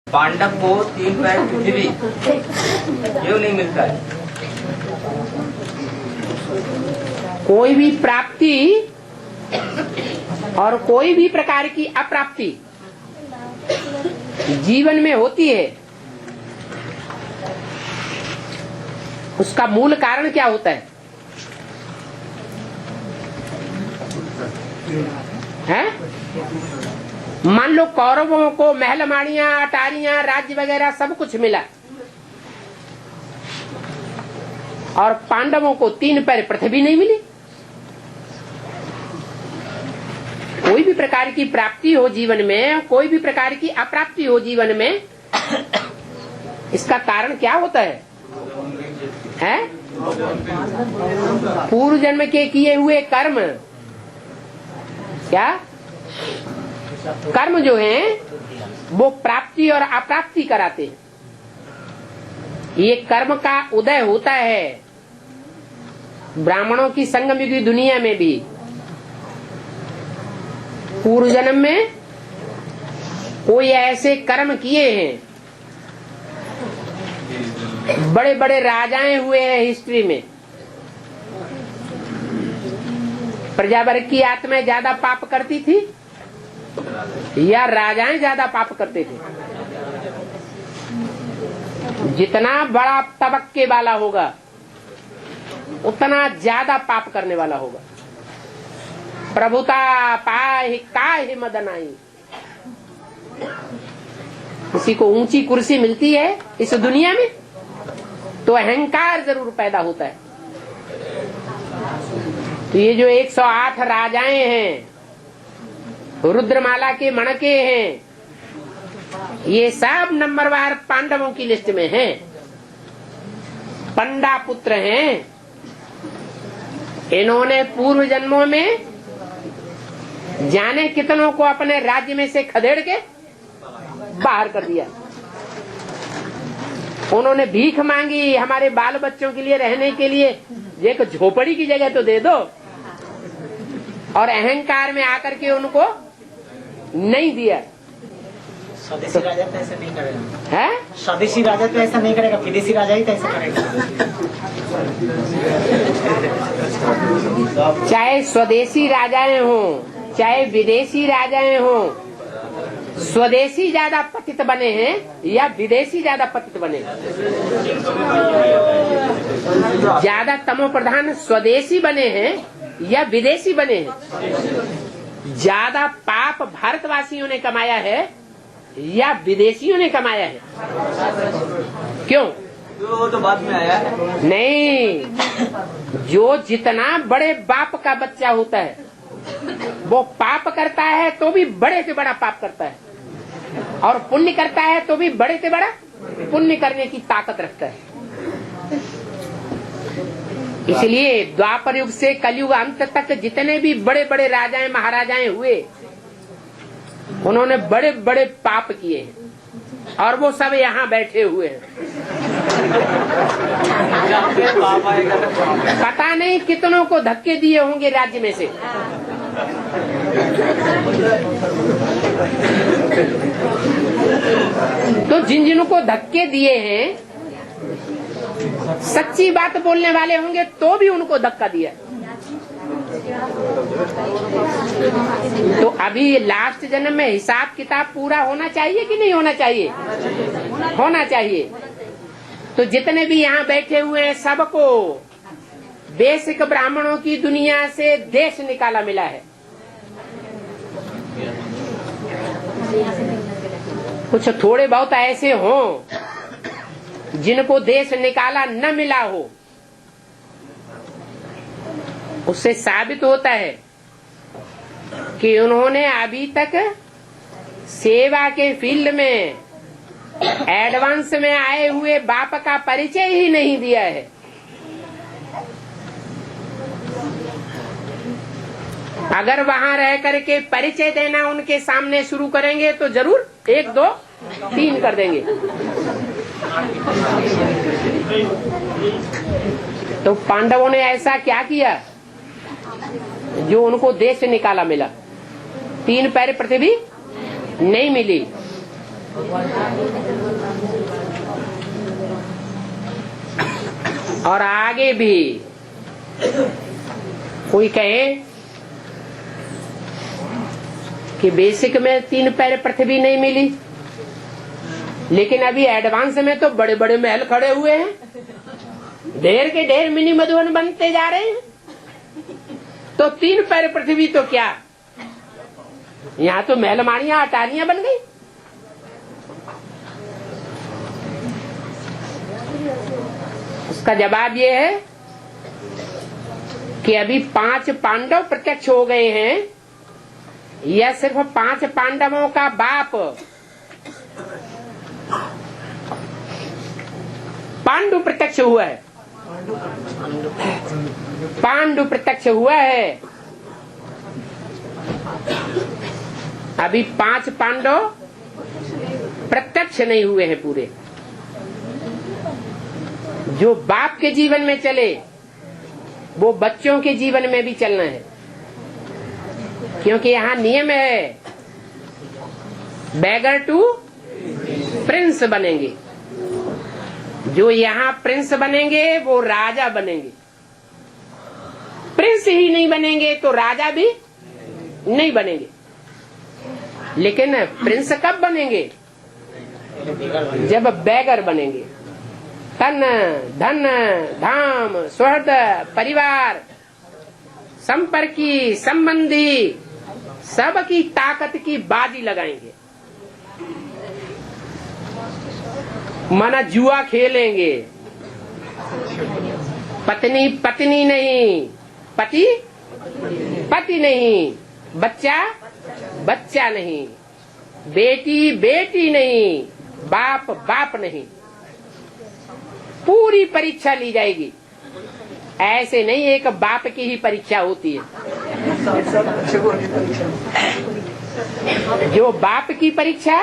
पांडव को 3 पैर पृथ्वी क्यों नहीं मिलता है? कोई भी प्राप्ति और कोई भी प्रकार की अप्राप्ति जीवन में होती है, उसका मूल कारण क्या होता है? मान लो कौरवों को महल माड़ियां, अटारियां, राज्य वगैरह सब कुछ मिला और पांडवों को 3 पैर पृथ्वी नहीं मिली। कोई भी प्रकार की प्राप्ति हो जीवन में, कोई भी प्रकार की अप्राप्ति हो जीवन में, इसका कारण क्या होता है? पूर्व जन्म के किए हुए कर्म। क्या कर्म जो हैं वो प्राप्ति और अप्राप्ति कराते हैं। ये कर्म का उदय होता है ब्राह्मणों की संगम युगी दुनिया में भी। पूर्व जन्म में कोई ऐसे कर्म किए हैं, बड़े बड़े राजाएं हुए हैं हिस्ट्री में। प्रजावर्ग की आत्माएं ज्यादा पाप करती थी या राजाएं ज्यादा पाप करते थे? जितना बड़ा तबक्के वाला होगा उतना ज्यादा पाप करने वाला होगा। प्रभुता पाहि काहि मदनाई। किसी को ऊंची कुर्सी मिलती है इस दुनिया में तो अहंकार जरूर पैदा होता है। तो ये जो 108 राजाएं हैं, रुद्रमाला के मणके हैं, ये सब नंबरवार पांडवों की लिस्ट में हैं। पंडा पुत्र हैं। इन्होंने पूर्व जन्मों में जाने कितनों को अपने राज्य में से खदेड़ के बाहर कर दिया। उन्होंने भीख मांगी हमारे बाल बच्चों के लिए रहने के लिए, एक झोपड़ी की जगह तो दे दो, और अहंकार में आकर के उनको नहीं दिया। स्वदेशी राजा तो ऐसा नहीं करेगा है? स्वदेशी राजा तो ऐसा नहीं करेगा, विदेशी राजा ही तो ऐसा करेगा। चाहे स्वदेशी राजाएं हों चाहे विदेशी राजाएं हों, स्वदेशी ज्यादा पतित बने हैं या विदेशी ज्यादा पतित बने? ज्यादा तमो प्रधान स्वदेशी बने हैं या विदेशी बने हैं? ज्यादा पाप भारतवासियों ने कमाया है या विदेशियों ने कमाया है? क्यों? वो तो बाद में आया है। नहीं, जो जितना बड़े बाप का बच्चा होता है वो पाप करता है तो भी बड़े से बड़ा पाप करता है, और पुण्य करता है तो भी बड़े से बड़ा पुण्य करने की ताकत रखता है। इसलिए द्वापर युग से कलयुग अंत तक जितने भी बड़े बड़े राजाएं महाराजाएं हुए, उन्होंने बड़े बड़े पाप किए हैं और वो सब यहाँ बैठे हुए हैं। पता नहीं कितनों को धक्के दिए होंगे राज्य में से। तो जिन जिन को धक्के दिए हैं, सच्ची बात बोलने वाले होंगे तो भी उनको धक्का दिया। तो अभी लास्ट जन्म में हिसाब किताब पूरा होना चाहिए कि नहीं होना चाहिए? होना चाहिए। तो जितने भी यहाँ बैठे हुए हैं सबको बेसिक ब्राह्मणों की दुनिया से देश निकाला मिला है। कुछ थोड़े बहुत ऐसे हों जिनको देश निकाला न मिला हो, उससे साबित होता है कि उन्होंने अभी तक सेवा के फील्ड में एडवांस में आए हुए बाप का परिचय ही नहीं दिया है। अगर वहां रह करके परिचय देना उनके सामने शुरू करेंगे तो जरूर 1, 2, 3 कर देंगे। तो पांडवों ने ऐसा क्या किया जो उनको देश से निकाला मिला? 3 पैर पृथ्वी नहीं मिली, और आगे भी कोई कहे कि बेसिक में 3 पैर पृथ्वी नहीं मिली, लेकिन अभी एडवांस में तो बड़े बड़े महल खड़े हुए हैं, ढेर के ढेर मिनी मधुबन बनते जा रहे हैं। तो 3 पैर पृथ्वी तो क्या, यहाँ तो महलमानियां अटारियां बन गई। उसका जवाब ये है कि अभी 5 पांडव प्रत्यक्ष हो गए हैं, या सिर्फ 5 पांडवों का बाप पांडु प्रत्यक्ष हुआ है। पांडु प्रत्यक्ष हुआ है। अभी 5 पांडव प्रत्यक्ष नहीं हुए हैं पूरे। जो बाप के जीवन में चले वो बच्चों के जीवन में भी चलना है, क्योंकि यहाँ नियम है बैगर टू प्रिंस बनेंगे। जो यहाँ प्रिंस बनेंगे वो राजा बनेंगे। प्रिंस ही नहीं बनेंगे तो राजा भी नहीं बनेंगे। लेकिन प्रिंस कब बनेंगे? जब बैगर बनेंगे। तन धन धाम सुहृद परिवार संपर्की संबंधी सबकी ताकत की बाजी लगाएंगे, मना जुआ खेलेंगे। पत्नी पत्नी नहीं, पति पति नहीं, बच्चा बच्चा नहीं, बेटी बेटी नहीं, बाप बाप नहीं। पूरी परीक्षा ली जाएगी। ऐसे नहीं एक बाप की ही परीक्षा होती है। जो बाप की परीक्षा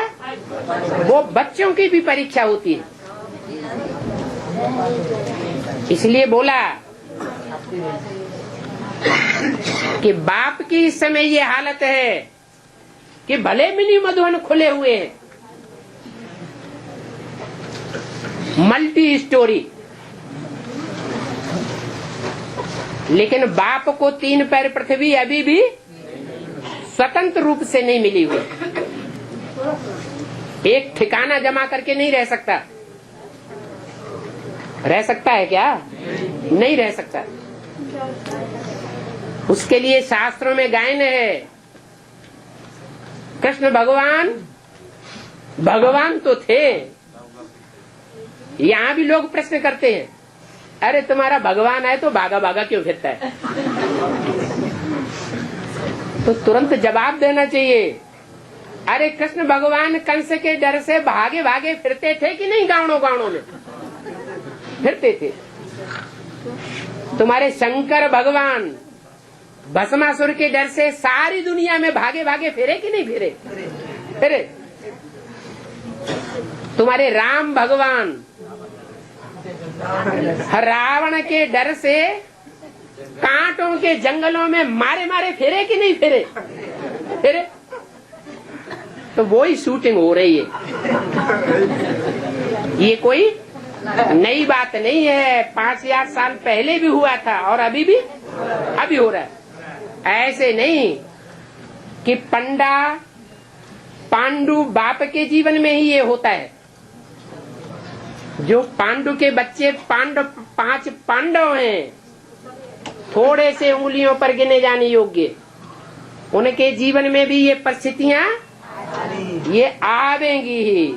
वो बच्चों की भी परीक्षा होती है। इसलिए बोला कि बाप की इस समय ये हालत है कि भले मिनी मधुबन खुले हुए हैं, मल्टी स्टोरी, लेकिन बाप को 3 पैर पृथ्वी अभी भी स्वतंत्र रूप से नहीं मिली हुई। एक ठिकाना जमा करके नहीं रह सकता। रह सकता है क्या? नहीं रह सकता। उसके लिए शास्त्रों में गायन है, कृष्ण भगवान भगवान तो थे। यहाँ भी लोग प्रश्न करते हैं, अरे तुम्हारा भगवान है तो भागा भागा क्यों फिरता है? तो तुरंत जवाब देना चाहिए, अरे कृष्ण भगवान कंस के डर से भागे भागे फिरते थे कि नहीं? गावड़ों गावड़ों में फिरते थे। तुम्हारे शंकर भगवान भस्मासुर के डर से सारी दुनिया में भागे भागे फिरे कि नहीं फिरे? फिरे। तुम्हारे राम भगवान रावण के डर से कांटों के जंगलों में मारे मारे फिरे कि नहीं फिरे? फिरे। तो वो ही शूटिंग हो रही है। ये कोई नई बात नहीं है। 5000 साल पहले भी हुआ था और अभी हो रहा है। ऐसे नहीं कि पंडा पांडु बाप के जीवन में ही ये होता है। जो पांडु के बच्चे 5 पांडव हैं, थोड़े से उंगलियों पर गिने जाने योग्य, उनके जीवन में भी ये परिस्थितियां ये आवेंगी ही।